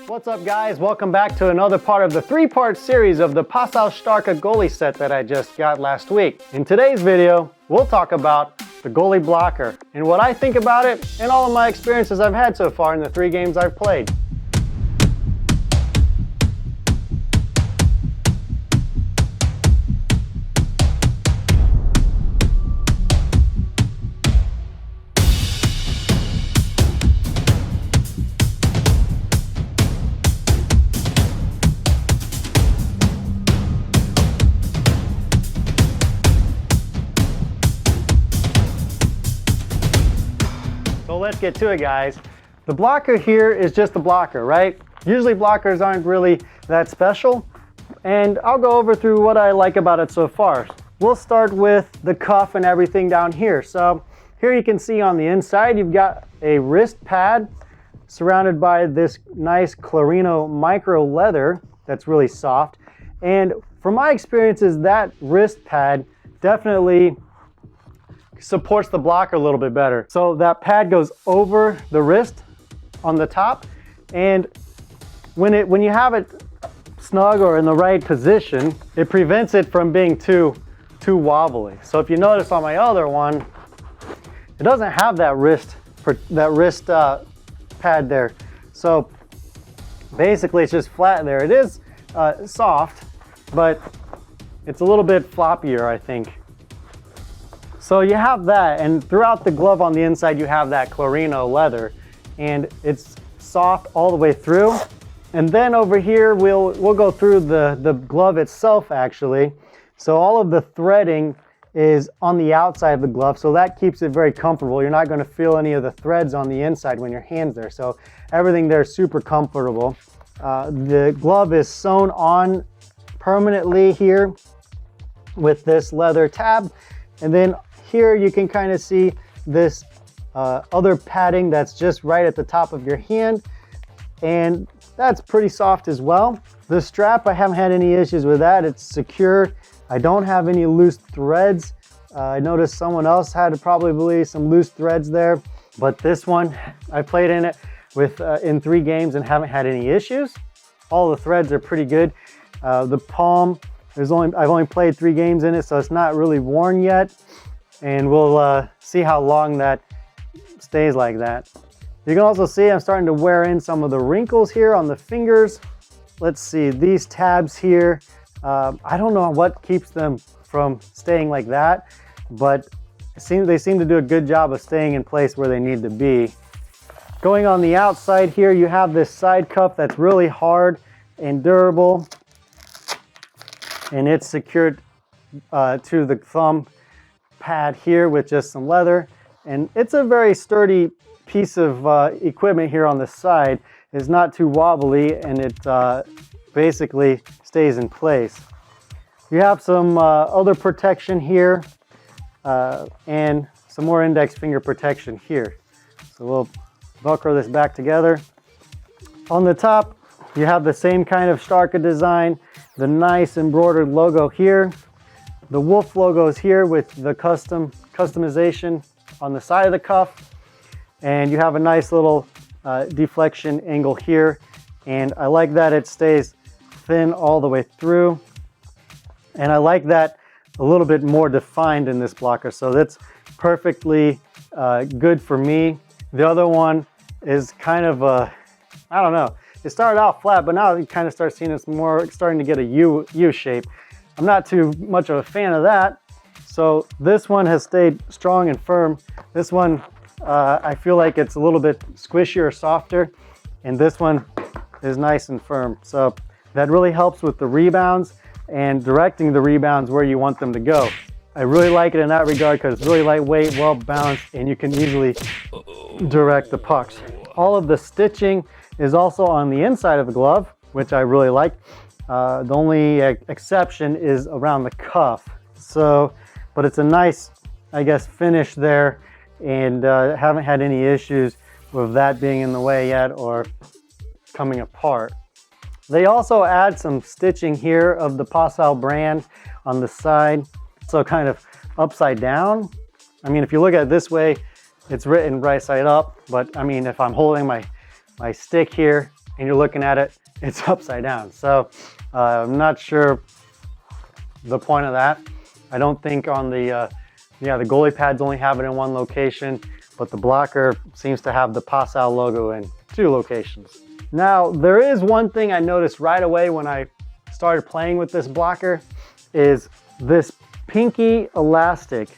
What's up guys, welcome back to another part of the three-part series of the Passau STÄRKE goalie set that I just got last week. In today's video, we'll talk about the goalie blocker and what I think about it and all of my experiences I've had so far in the 3 games I've played. So let's get to it, guys. The blocker here is just a blocker, right? Usually blockers aren't really that special, and I'll go over through what I like about it so far. We'll start with the cuff and everything down here. So here you can see on the inside, you've got a wrist pad surrounded by this nice Clarino micro leather that's really soft. And from my experiences, that wrist pad definitely supports the blocker a little bit better. So that pad goes over the wrist on the top, and when you have it snug or in the right position, it prevents it from being too wobbly. So if you notice on my other one, it doesn't have that wrist pad there. So basically it's just flat there. It is soft, but it's a little bit floppier, I think. So you have that, and throughout the glove on the inside you have that Clarino leather, and it's soft all the way through. And then over here we'll go through the glove itself actually. So all of the threading is on the outside of the glove, so that keeps it very comfortable. You're not going to feel any of the threads on the inside when your hand's there. So everything there is super comfortable. The glove is sewn on permanently here with this leather tab, and then here you can kind of see this other padding that's just right at the top of your hand, and that's pretty soft as well. The strap, I haven't had any issues with that. It's secure. I don't have any loose threads. I noticed someone else had probably some loose threads there, but this one, I played in it in 3 games and haven't had any issues. All the threads are pretty good. The palm, I've only played 3 games in it, so it's not really worn yet. And we'll see how long that stays like that. You can also see I'm starting to wear in some of the wrinkles here on the fingers. Let's see, these tabs here, I don't know what keeps them from staying like that, but they seem to do a good job of staying in place where they need to be. Going on the outside here, you have this side cuff that's really hard and durable, and it's secured to the thumb pad here with just some leather, and it's a very sturdy piece of equipment here on the side. It's not too wobbly, and it basically stays in place. You have some other protection here and some more index finger protection here. So we'll Velcro this back together. On the top you have the same kind of STÄRKE design, the nice embroidered logo here. The wolf logo is here with the customization on the side of the cuff, and you have a nice little deflection angle here, and I like that it stays thin all the way through, and I like that a little bit more defined in this blocker, so that's perfectly good for me. The other one is kind of a, I don't know, it started out flat, but now you kind of start seeing it's more starting to get a U shape. I'm not too much of a fan of that. So this one has stayed strong and firm. This one, I feel like it's a little bit squishier or softer, and this one is nice and firm. So that really helps with the rebounds and directing the rebounds where you want them to go. I really like it in that regard because it's really lightweight, well balanced, and you can easily direct the pucks. All of the stitching is also on the inside of the glove, which I really like. The only exception is around the cuff. So, but it's a nice, I guess, finish there, and haven't had any issues with that being in the way yet or coming apart. They also add some stitching here of the Passau brand on the side, so kind of upside down. I mean, if you look at it this way, it's written right side up, but I mean, if I'm holding my stick here and you're looking at it, it's upside down. So I'm not sure the point of that. I don't think on the goalie pads only have it in one location, but the blocker seems to have the Passau logo in 2 locations. Now, there is one thing I noticed right away when I started playing with this blocker is this pinky elastic.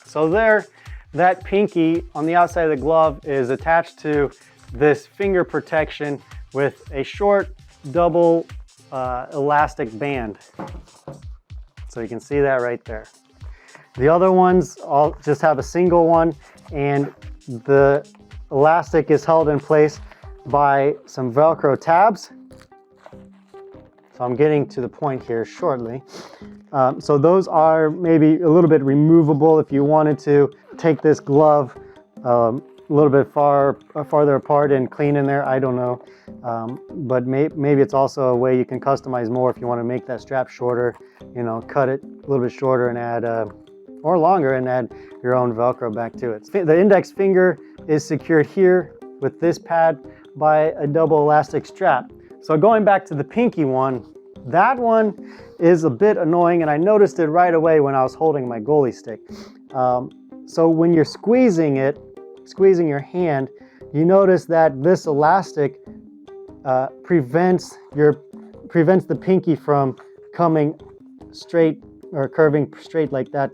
So there, that pinky on the outside of the glove is attached to this finger protection with a short double elastic band. So you can see that right there. The other ones all just have a single one, and the elastic is held in place by some Velcro tabs. So I'm getting to the point here shortly. So those are maybe a little bit removable if you wanted to take this glove a little bit farther apart and clean in there. I don't know. But maybe it's also a way you can customize more if you want to make that strap shorter, you know, cut it a little bit shorter and add, or longer, and add your own Velcro back to it. The index finger is secured here with this pad by a double elastic strap. So going back to the pinky one, that one is a bit annoying, and I noticed it right away when I was holding my goalie stick. So when you're squeezing your hand, you notice that this elastic prevents the pinky from coming straight or curving straight like that.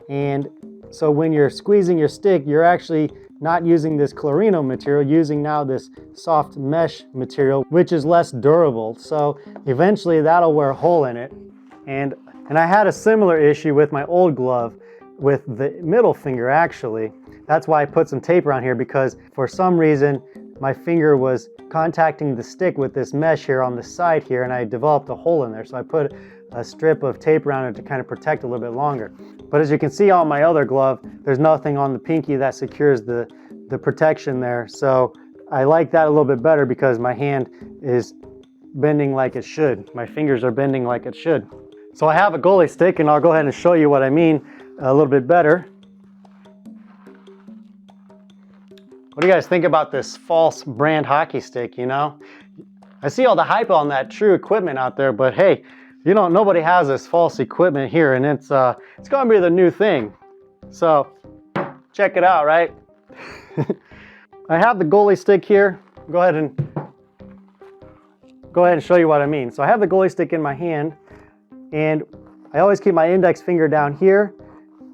And so when you're squeezing your stick, you're actually not using this Clarino material, using now this soft mesh material, which is less durable. So eventually that'll wear a hole in it. And I had a similar issue with my old glove with the middle finger, actually. That's why I put some tape around here, because for some reason my finger was contacting the stick with this mesh here on the side here, and I developed a hole in there. So I put a strip of tape around it to kind of protect a little bit longer. But as you can see on my other glove, there's nothing on the pinky that secures the protection there. So I like that a little bit better because my hand is bending like it should. My fingers are bending like it should. So I have a goalie stick, and I'll go ahead and show you what I mean a little bit better. What do you guys think about this false brand hockey stick, you know? I see all the hype on that true equipment out there, but hey, you know, nobody has this false equipment here, and it's gonna be the new thing. So check it out, right? I have the goalie stick here. Go ahead and show you what I mean. So I have the goalie stick in my hand, and I always keep my index finger down here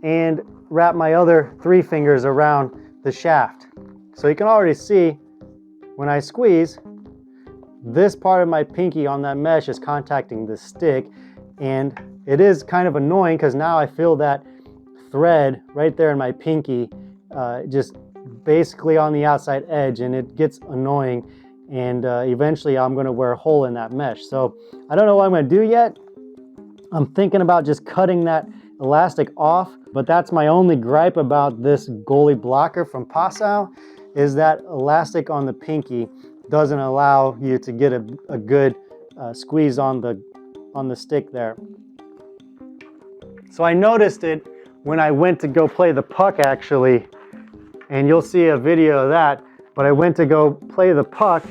and wrap my other 3 fingers around the shaft. So you can already see when I squeeze, this part of my pinky on that mesh is contacting the stick, and it is kind of annoying because now I feel that thread right there in my pinky just basically on the outside edge, and it gets annoying, and eventually I'm going to wear a hole in that mesh. So I don't know what I'm going to do yet. I'm thinking about just cutting that elastic off, but that's my only gripe about this goalie blocker from Passau, is that elastic on the pinky doesn't allow you to get a good squeeze on the stick there. So I noticed it when I went to go play the puck, actually, and you'll see a video of that, but I went to go play the puck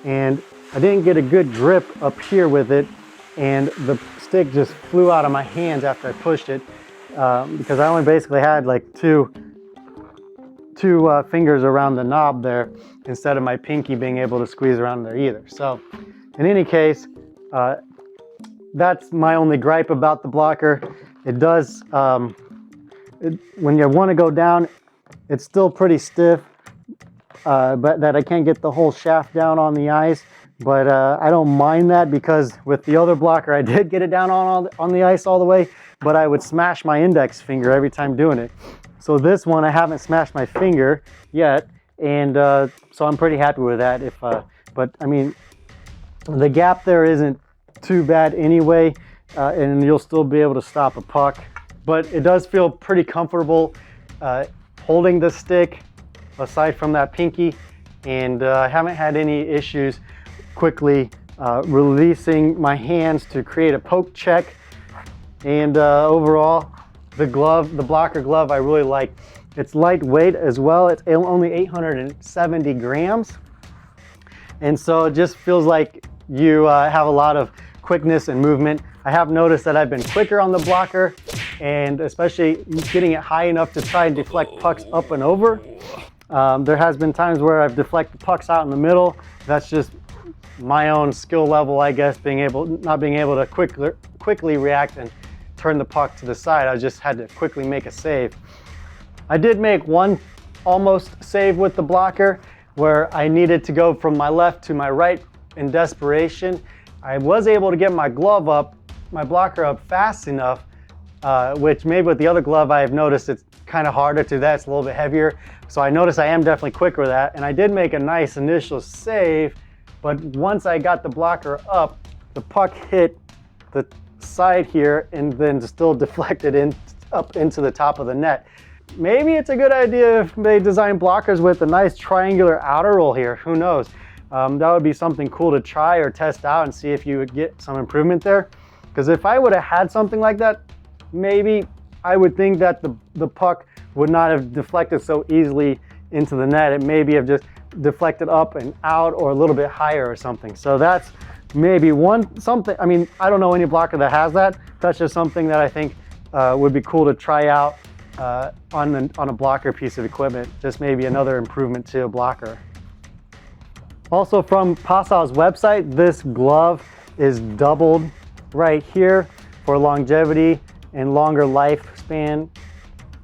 and I didn't get a good grip up here with it, and the stick just flew out of my hands after I pushed it because I only basically had like two fingers around the knob there instead of my pinky being able to squeeze around there either. So in any case, that's my only gripe about the blocker. It does, when you want to go down, it's still pretty stiff, but that I can't get the whole shaft down on the ice. But I don't mind that, because with the other blocker I did get it down on the ice all the way, but I would smash my index finger every time doing it. So this one I haven't smashed my finger yet, and so I'm pretty happy with that. But I mean, the gap there isn't too bad anyway, and you'll still be able to stop a puck. But it does feel pretty comfortable holding the stick aside from that pinky, and I haven't had any issues quickly releasing my hands to create a poke check. And overall, the blocker glove, I really like. It's lightweight as well. It's only 870 grams. And so it just feels like you have a lot of quickness and movement. I have noticed that I've been quicker on the blocker, and especially getting it high enough to try and deflect pucks up and over. There has been times where I've deflected pucks out in the middle. That's just my own skill level, I guess, not being able to quickly react and turn the puck to the side. I just had to quickly make a save. I did make one almost save with the blocker where I needed to go from my left to my right in desperation. I was able to get my blocker up fast enough, which maybe with the other glove I've noticed it's kind of harder to that. It's a little bit heavier. So I noticed I am definitely quicker with that. And I did make a nice initial save, but once I got the blocker up, the puck hit the side here and then still deflected up into the top of the net. Maybe it's a good idea if they design blockers with a nice triangular outer roll here. Who knows? That would be something cool to try or test out and see if you would get some improvement there. Because if I would have had something like that, maybe I would think that the puck would not have deflected so easily into the net. It maybe have just deflected up and out or a little bit higher or something. So that's maybe something. I mean, I don't know any blocker that has that. That's just something that I think would be cool to try out on a blocker piece of equipment. Just maybe another improvement to a blocker. Also from Passau's website, this glove is doubled right here for longevity and longer lifespan,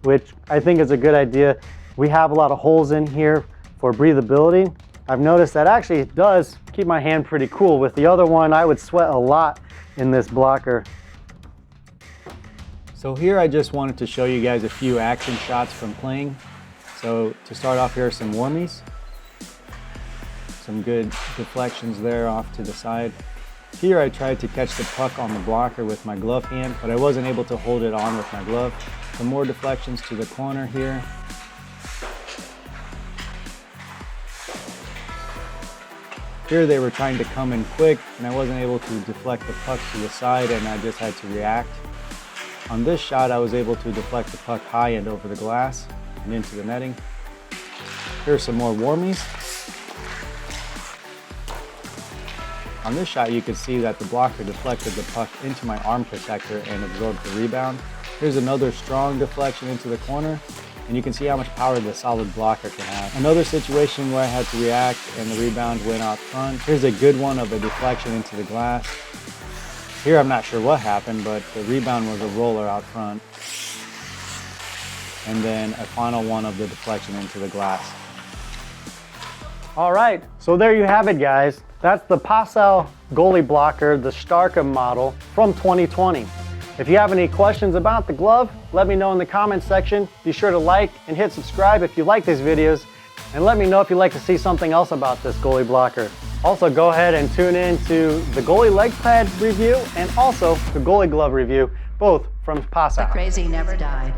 which I think is a good idea. We have a lot of holes in here for breathability. I've noticed that actually it does keep my hand pretty cool. With the other one, I would sweat a lot in this blocker. So here I just wanted to show you guys a few action shots from playing. So to start off, here are some warmies. Some good deflections there off to the side. Here I tried to catch the puck on the blocker with my glove hand, but I wasn't able to hold it on with my glove. Some more deflections to the corner here. Here they were trying to come in quick and I wasn't able to deflect the puck to the side and I just had to react. On this shot I was able to deflect the puck high and over the glass and into the netting. Here's some more warmies. On this shot you could see that the blocker deflected the puck into my arm protector and absorbed the rebound. Here's another strong deflection into the corner, and you can see how much power the solid blocker can have. Another situation where I had to react and the rebound went out front. Here's a good one of a deflection into the glass. Here I'm not sure what happened, but the rebound was a roller out front. And then a final one of the deflection into the glass. All right, so there you have it, guys. That's the Passau goalie blocker, the STÄRKE model from 2020. If you have any questions about the glove, let me know in the comments section. Be sure to like and hit subscribe if you like these videos, and let me know if you'd like to see something else about this goalie blocker. Also, go ahead and tune in to the goalie leg pad review and also the goalie glove review, both from Passau. The crazy never died.